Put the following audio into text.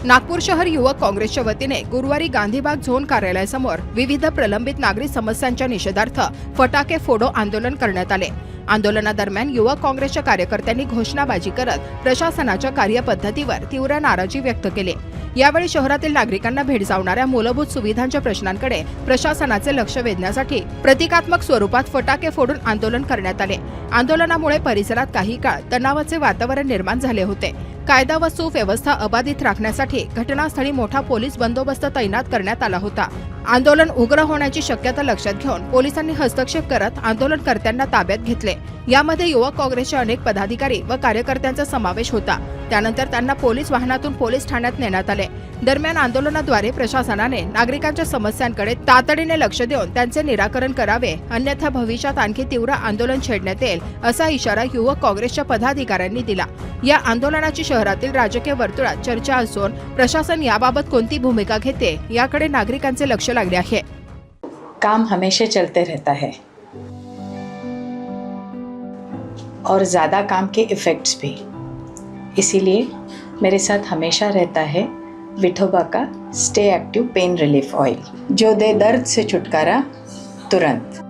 नागपूर शहर युवक काँग्रेसच्या वतीने गुरुवारी गांधीबाग झोन कार्यालयासमोर विविध प्रलंबित नागरी समस्यांच्या निषेधार्थ फटाके फोडो आंदोलन करण्यात आले। आंदोलनादरम्यान युवक काँग्रेसच्या कार्यकर्त्यांनी घोषणाबाजी करत प्रशासनाच्या कार्यपद्धतीवर तीव्र नाराजी व्यक्त केली। यावेळी शहरातील नागरिकांना भेडसावणाऱ्या मूलभूत सुविधांच्या प्रश्नांकडे प्रशासनाचे लक्ष वेधण्यासाठी प्रतिकात्मक स्वरूपात फटाके फोडून आंदोलन करण्यात आले। आंदोलनामुळे परिसरात काही काळ तणावाचे वातावरण निर्माण झाले होते। कायदा व सुव्यवस्था अबाधित राखण्यासाठी घटनास्थळी मोठा पोलीस बंदोबस्त तैनात करण्यात आला होता। आंदोलन उग्र होण्याची शक्यता लक्षात घेऊन पोलिसांनी हस्तक्षेप करत आंदोलनकर्त्यांना ताब्यात घेतले। यामध्ये युवक काँग्रेसचे अनेक पदाधिकारी व कार्यकर्त्यांचा समावेश होता। त्यानंतर त्यांना पोलीस वाहनातून पोलीस ठाण्यात नेण्यात आले। दरम्यान आंदोलनाद्वारे प्रशासनाने नागरिकांच्या समस्यांकडे तातडीने लक्ष देऊन त्यांचे निराकरण करावे, अन्यथा भविष्यात आणखी तीव्र आंदोलन छेडण्यात येईल असा इशारा युवक काँग्रेसच्या पदाधिकाऱ्यांनी दिला। या आंदोलनाची शहरातील राजकीय वर्तुळात चर्चा असून प्रशासन याबाबत कोणती भूमिका घेते याकडे नागरिकांचे लक्ष लागले आहे। काम हमेशा चलते रहता है और ज़्यादा काम के इफ़ेक्ट्स भी, इसीलिए मेरे साथ हमेशा रहता है विठोबा का stay active pain relief oil, जो दे दर्द से छुटकारा तुरंत।